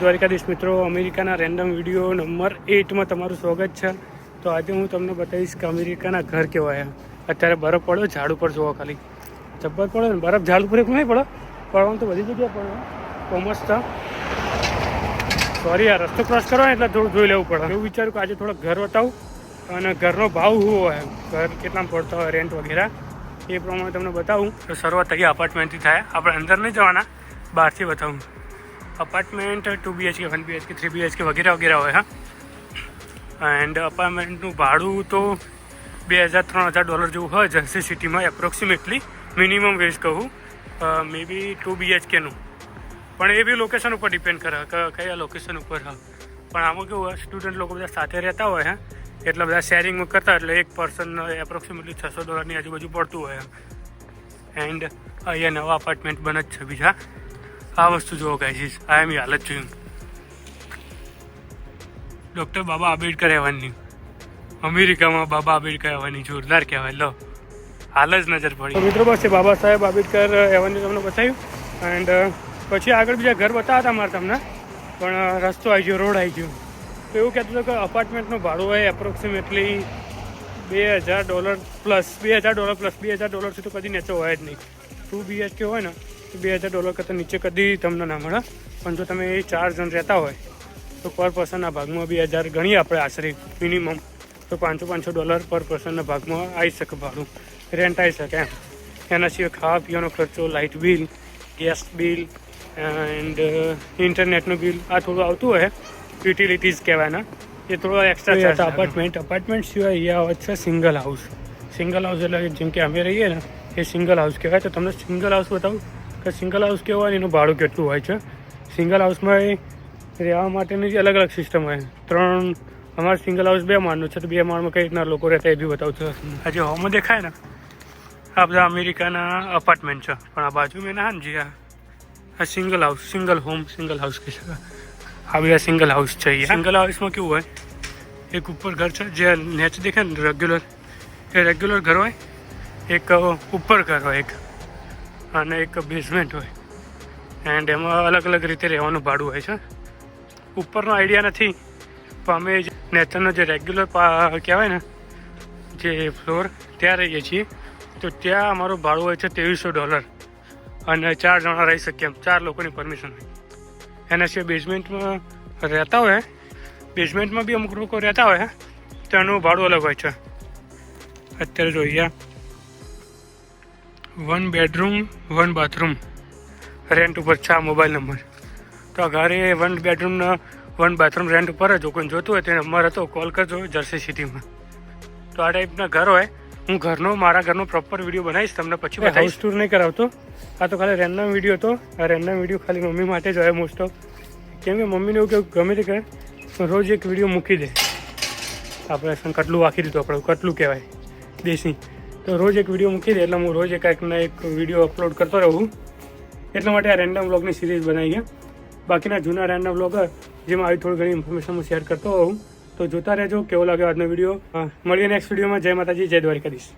દ્વારકાધીશ મિત્રો, અમેરિકાના random video number 8 માં તમારું સ્વાગત છે. તો આજે હું તમને બતાવીશ કે અમેરિકાના ઘર કેવા છે. અત્યારે બરફ પડ્યો, ઝાડ ઉપર જોવો, ખાલી જબ્બર પડ્યો ને બરફ. ઝાડ ઉપર એક નહીં પડો, પડવાનું તો બધી જગ્યાએ પડ્યો. કોમર્સ તો સોરી, આ રસ્તો ક્રોસ કરો ને એટલે થોડું જોઈ લેવું પડે. એવું વિચાર્યું કે આજે થોડોક ઘર બતાવું અને ઘરનો ભાવ શું હોય, ઘર કેટલામાં પડતો હોય, રેન્ટ વગેરે એ પ્રમાણે તમને બતાવું. તો શરૂઆત અહીંયા અપાર્ટમેન્ટથી થાય. આપણે અંદર નહીં જવાના, બહારથી બતાવું. અપાર્ટમેન્ટ 2 BHK, 1 BHK, 3 BHK વગેરે વગેરે હોય. હા, એન્ડ અપાર્ટમેન્ટનું ભાડું તો $2,000-3,000 જેવું હોય જર્સી સિટીમાં એપ્રોક્સિમેટલી. મિનિમમ વેજ કહું, મે બી 2 BHKનું, પણ એ બી લોકેશન ઉપર ડિપેન્ડ કરે કે કયા લોકેશન ઉપર. હા, પણ આમાં કેવું હોય, સ્ટુડન્ટ લોકો બધા સાથે રહેતા હોય હા, એટલે બધા શેરિંગમાં કરતા, એટલે એક પર્સન એપ્રોક્સિમેટલી $600 આજુબાજુ પડતું હોય. એન્ડ અહીંયા નવા અપાર્ટમેન્ટ બને જ છે બીજા. આ વસ્તુ જોવો ગાઈસ, આ એમની હાલત જોયું. ડૉક્ટર બાબા આંબેડકર એવન્યુ, અમેરિકામાં બાબા આંબેડકર એવન્યુ જોરદાર કહેવાય. લો, હાલ જ નજર પડી. મિત્રો બસ એ બાબા સાહેબ આંબેડકર એવન્યુ તમને બતાવ્યું. એન્ડ પછી આગળ બીજા ઘર બતાવ્યા હતા મારે તમને, પણ રસ્તો આવી ગયો, રોડ આવી ગયો. તો એવું કહેતું હતું કે અપાર્ટમેન્ટનું ભાડું હોય એપ્રોક્સિમેટલી $2,000 પ્લસ. $2,000 તો કદી નીચે હોય જ નહીં. 2 BHK હોય ને તો $2,000 કરતાં નીચે કદી તમને ના મળે. પણ જો તમે 4 જણ રહેતા હોય તો પર પર્સનના ભાગમાં 2,000 ગણીએ આપણે આશરે મિનિમમ, તો $500 પર પર્સનના ભાગમાં આવી શકે, ભાડું રેન્ટ આવી શકે એમ. એના સિવાય ખાવા પીવાનો ખર્ચો, light bill, gas bill and ઇન્ટરનેટનું બિલ આ થોડું આવતું હોય, યુટિલિટીઝ કહેવાય ને, એ થોડો એક્સ્ટ્રા ચાર્જ. અપાર્ટમેન્ટ સિવાય અહીંયા આવે છે સિંગલ હાઉસ. સિંગલ હાઉસ એટલે જેમ કે અમે રહીએ ને એ સિંગલ હાઉસ કહેવાય. તો તમને સિંગલ હાઉસ બતાવું કે સિંગલ હાઉસ કેવું હોય, એનું ભાડું કેટલું હોય છે. સિંગલ હાઉસમાં રહેવા માટેની અલગ અલગ સિસ્ટમ હોય. અમારે સિંગલ હાઉસ 2 માળનું છે, તો 2 માળમાં કઈ રીતના લોકો રહેતા એ બી બતાવું છું. આ જે હોમમાં દેખાય ને, આ બધા અમેરિકાના અપાર્ટમેન્ટ છે. પણ આ બાજુ મેં ના જી આ single house, single home, single house કહી શકાય. આ બધા સિંગલ હાઉસ છે. સિંગલ હાઉસમાં કેવું હોય, એક ઉપર ઘર છે જે નેચ દેખાય ને રેગ્યુલર, એ રેગ્યુલર ઘર હોય. એક ઉપર ઘર હોય એક, અને એક બેઝમેન્ટ હોય. એન્ડ એમાં અલગ અલગ રીતે રહેવાનું ભાડું હોય છે. ઉપરનો આઈડિયા નથી, પણ અમે નેચરનો જે રેગ્યુલર કહેવાય ને જે ફ્લોર, ત્યાં રહીએ છીએ. તો ત્યાં અમારું ભાડું હોય છે $2,300, અને 4 જણા રહી શકીએ એમ, 4 લોકોની પરમિશન હોય. એના સિવાય બેઝમેન્ટમાં રહેતા હોય, બેઝમેન્ટમાં બી અમુક લોકો રહેતા હોય, તો એનું ભાડું અલગ હોય છે. અત્યારે જોઈએ 1 bedroom 1 bathroom રેન્ટ ઉપર છે. આ મોબાઈલ નંબર, તો આ ઘરે 1 bedroom 1 bathroom રેન્ટ ઉપર. જો કોઈ જોતું હોય તો નંબર હતો, કોલ કરજો જર્સી સિટીમાં. તો આ ટાઈપના ઘર હોય. હું મારા ઘરનો પ્રોપર વિડીયો બનાવીશ તમને, પછી હાઉસ ટૂર નહીં કરાવતો. આ તો ખાલી રેન્ડમ વિડીયો હતો. આ રેન્ડમ વિડીયો ખાલી મમ્મી માટે જ હોય મોસ્ટ ઓફ, કેમ કે મમ્મીને એવું કેવું ગમે તે કરે રોજ એક વિડીયો મૂકી દે. આપણે કટલું વાંકી દીધું, આપણે કટલું કહેવાય દેશી. તો રોજ એક વિડીયો મૂકી દે, એટલે હું રોજ એક વિડીયો અપલોડ કરતો રહું. એટલા માટે આ રેન્ડમ વ્લોગની સિરીઝ બનાવી છે. બાકીના જૂના રેન્ડમ વ્લોગ જેમાં આવી થોડી ઘણી ઇન્ફોર્મેશન હું શેર કરતો હોઉં. તો જોતા રહેજો કેવો લાગ્યો આજનો વિડીયો. મળીએ નેક્સ્ટ વિડીયોમાં. જય માતાજી, જય દ્વારકાધીશ.